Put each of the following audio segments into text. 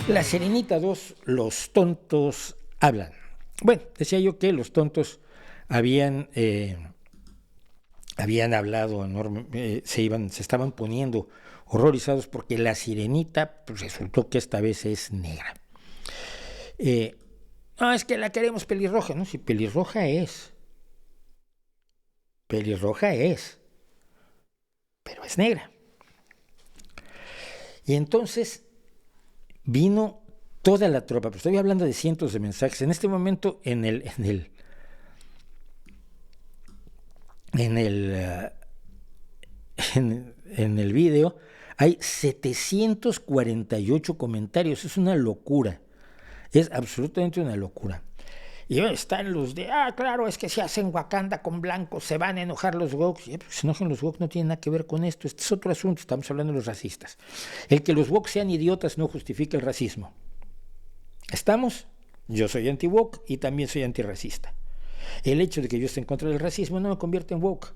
La Sirenita 2, los tontos hablan. Bueno, decía yo que los tontos habían hablado se estaban poniendo horrorizados porque la Sirenita pues, resultó que esta vez es negra. No, es que la queremos pelirroja, ¿no? Si pelirroja es, pero es negra. Y entonces vino toda la tropa, pero estoy hablando de cientos de mensajes. En este momento en el video hay 748 comentarios. Es una locura. Es absolutamente una locura. Y están los de, claro, es que si hacen Wakanda con blancos se van a enojar los woke. Si se enojan los woke no tiene nada que ver con esto. Este es otro asunto, estamos hablando de los racistas. El que los woke sean idiotas no justifica el racismo. ¿Estamos? Yo soy anti-woke y también soy antirracista. El hecho de que yo esté en contra del racismo no me convierte en woke.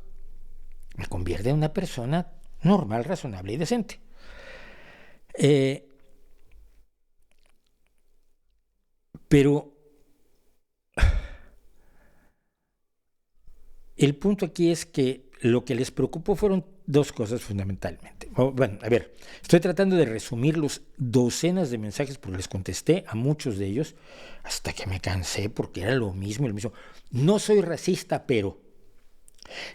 Me convierte en una persona normal, razonable y decente. Pero el punto aquí es que lo que les preocupó fueron dos cosas fundamentalmente. Bueno, a ver, estoy tratando de resumir los docenas de mensajes porque les contesté a muchos de ellos hasta que me cansé porque era lo mismo. No soy racista, pero...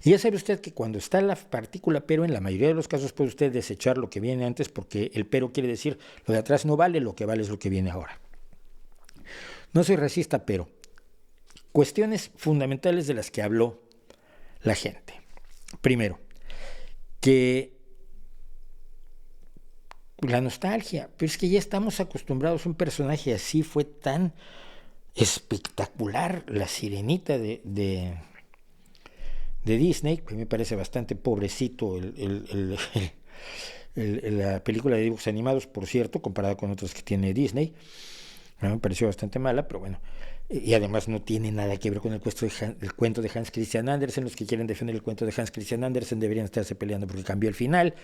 Y ya sabe usted que cuando está la partícula pero, en la mayoría de los casos puede usted desechar lo que viene antes porque el pero quiere decir lo de atrás no vale, lo que vale es lo que viene ahora. No soy racista, pero cuestiones fundamentales de las que habló la gente. Primero, que la nostalgia, pero es que ya estamos acostumbrados a un personaje así, fue tan espectacular la Sirenita de Disney, que me parece bastante pobrecito la película de dibujos animados, por cierto, comparada con otras que tiene Disney. Me pareció bastante mala, pero bueno. Y además no tiene nada que ver con el cuento de Hans Christian Andersen. Los que quieren defender el cuento de Hans Christian Andersen deberían estarse peleando porque cambió el final.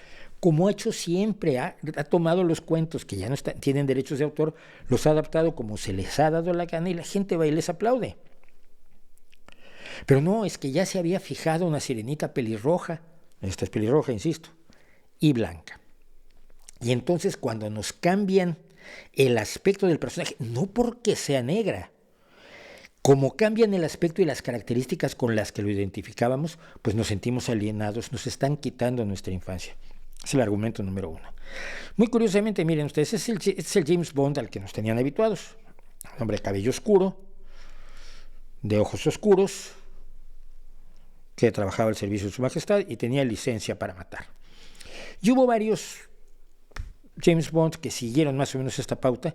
Como ha hecho siempre, ha tomado los cuentos que ya no tienen derechos de autor, los ha adaptado como se les ha dado la gana y la gente va y les aplaude. Pero no, es que ya se había fijado una sirenita pelirroja, esta es pelirroja, insisto, y blanca. Y entonces cuando nos cambian el aspecto del personaje, no porque sea negra, como cambian el aspecto y las características con las que lo identificábamos, pues nos sentimos alienados, nos están quitando nuestra infancia. Es el argumento número uno. Muy curiosamente, miren ustedes, es el James Bond al que nos tenían habituados. Un hombre de cabello oscuro, de ojos oscuros, que trabajaba al servicio de su majestad y tenía licencia para matar. Y hubo varios James Bond que siguieron más o menos esta pauta,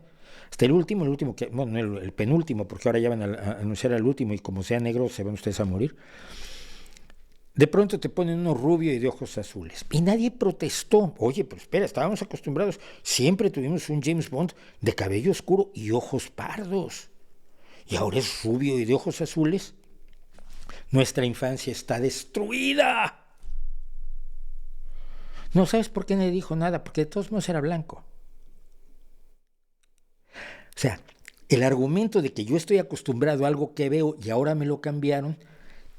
hasta el último que, bueno, el penúltimo, porque ahora ya van a anunciar al último y como sea negro se van ustedes a morir. De pronto te ponen uno rubio y de ojos azules. Y nadie protestó. Oye, pero espera, estábamos acostumbrados. Siempre tuvimos un James Bond de cabello oscuro y ojos pardos. Y ahora es rubio y de ojos azules. Nuestra infancia está destruida. No sabes por qué nadie dijo nada, porque de todos modos era blanco. O sea, el argumento de que yo estoy acostumbrado a algo que veo y ahora me lo cambiaron,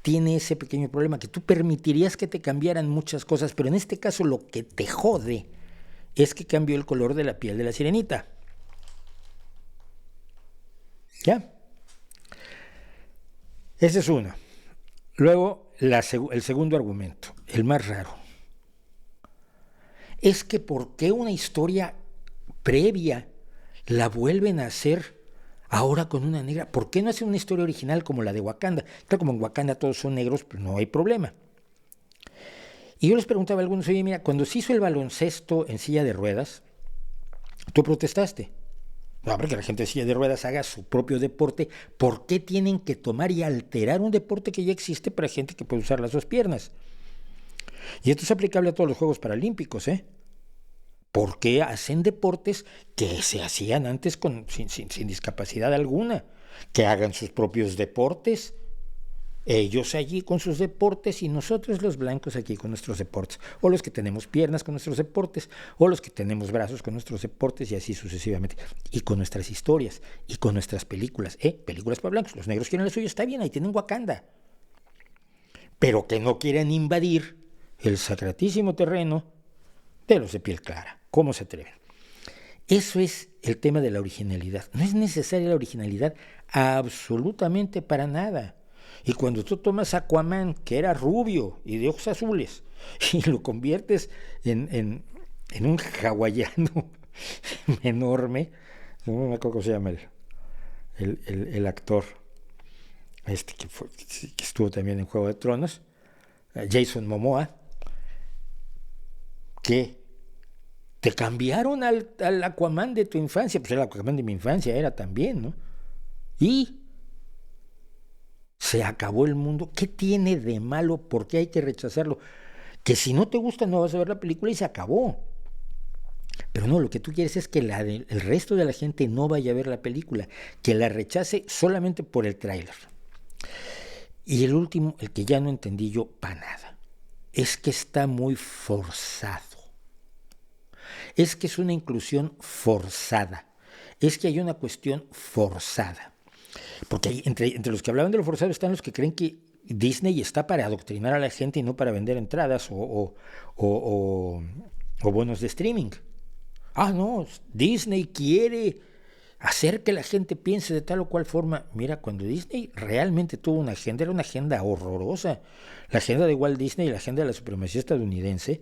tiene ese pequeño problema, que tú permitirías que te cambiaran muchas cosas, pero en este caso lo que te jode es que cambió el color de la piel de la sirenita. ¿Ya? Ese es uno. Luego, el segundo argumento, el más raro, es que ¿por qué una historia previa la vuelven a hacer ahora con una negra? ¿Por qué no hacen una historia original como la de Wakanda? Claro, como en Wakanda todos son negros, pues no hay problema. Y yo les preguntaba a algunos, oye, mira, cuando se hizo el baloncesto en silla de ruedas, ¿tú protestaste? No, porque la gente de silla de ruedas haga su propio deporte. ¿Por qué tienen que tomar y alterar un deporte que ya existe para gente que puede usar las dos piernas? Y esto es aplicable a todos los Juegos Paralímpicos, ¿eh? ¿Por qué hacen deportes que se hacían antes sin discapacidad alguna? Que hagan sus propios deportes. Ellos allí con sus deportes y nosotros los blancos aquí con nuestros deportes. O los que tenemos piernas con nuestros deportes, o los que tenemos brazos con nuestros deportes y así sucesivamente. Y con nuestras historias y con nuestras películas. Películas para blancos. Los negros quieren el suyo, está bien, ahí tienen Wakanda. Pero que no quieran invadir el sacratísimo terreno de los de piel clara. ¿Cómo se atreven? Eso es el tema de la originalidad. No es necesaria la originalidad absolutamente para nada. Y cuando tú tomas a Aquaman, que era rubio y de ojos azules, y lo conviertes en un hawaiano enorme, no me acuerdo cómo se llama el actor que estuvo también en Juego de Tronos, Jason Momoa, que te cambiaron al Aquaman de tu infancia, pues el Aquaman de mi infancia era también, ¿no? Y se acabó el mundo. ¿Qué tiene de malo? ¿Por qué hay que rechazarlo? Que si no te gusta no vas a ver la película y se acabó. Pero no, lo que tú quieres es que el resto de la gente no vaya a ver la película, que la rechace solamente por el tráiler. Y el último, el que ya no entendí yo para nada, es que está muy forzado. Es que es una inclusión forzada. Es que hay una cuestión forzada. Porque entre los que hablaban de lo forzado están los que creen que Disney está para adoctrinar a la gente y no para vender entradas o bonos de streaming. No, Disney quiere hacer que la gente piense de tal o cual forma. Mira, cuando Disney realmente tuvo una agenda, era una agenda horrorosa. La agenda de Walt Disney y la agenda de la supremacía estadounidense.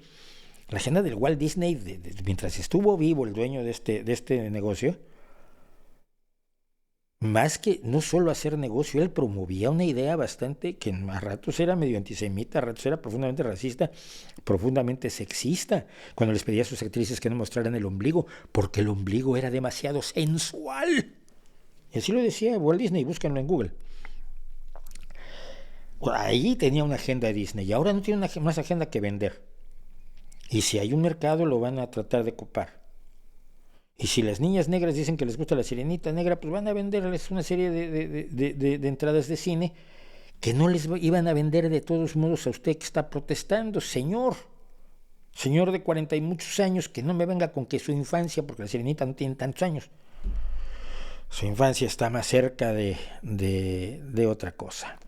La agenda del Walt Disney, mientras estuvo vivo el dueño de este negocio, más que no solo hacer negocio, él promovía una idea bastante que a ratos era medio antisemita, a ratos era profundamente racista, profundamente sexista, cuando les pedía a sus actrices que no mostraran el ombligo, porque el ombligo era demasiado sensual. Y así lo decía Walt Disney, búsquenlo en Google. Ahí tenía una agenda Disney y ahora no tiene más agenda que vender. Y si hay un mercado lo van a tratar de copar. Y si las niñas negras dicen que les gusta la sirenita negra, pues van a venderles una serie de entradas de cine que no les iban a vender de todos modos a usted que está protestando, señor de 40 y muchos años, que no me venga con que su infancia, porque la sirenita no tiene tantos años, su infancia está más cerca de otra cosa.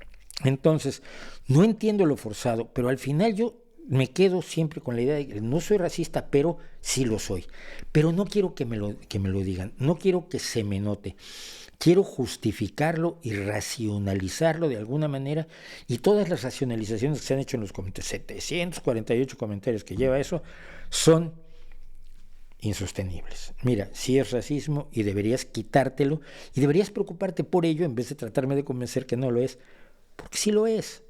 Entonces, no entiendo lo forzado, pero al final yo me quedo siempre con la idea de que no soy racista, pero sí lo soy. Pero no quiero que me lo digan, no quiero que se me note. Quiero justificarlo y racionalizarlo de alguna manera. Y todas las racionalizaciones que se han hecho en los comentarios, 748 comentarios que lleva eso, son insostenibles. Mira, sí es racismo y deberías quitártelo y deberías preocuparte por ello en vez de tratarme de convencer que no lo es, porque sí lo es.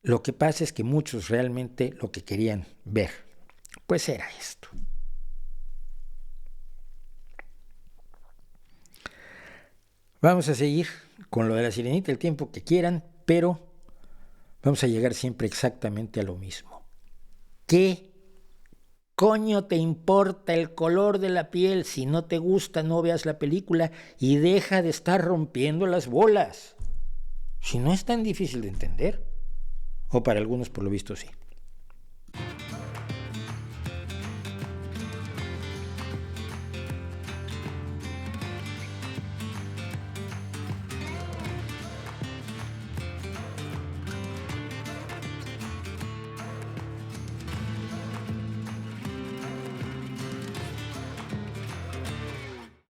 Lo que pasa es que muchos realmente lo que querían ver, pues era esto. Vamos a seguir con lo de la sirenita el tiempo que quieran, pero vamos a llegar siempre exactamente a lo mismo. ¿Qué coño te importa el color de la piel? Si no te gusta, no veas la película y deja de estar rompiendo las bolas. Si no es tan difícil de entender. O para algunos por lo visto sí.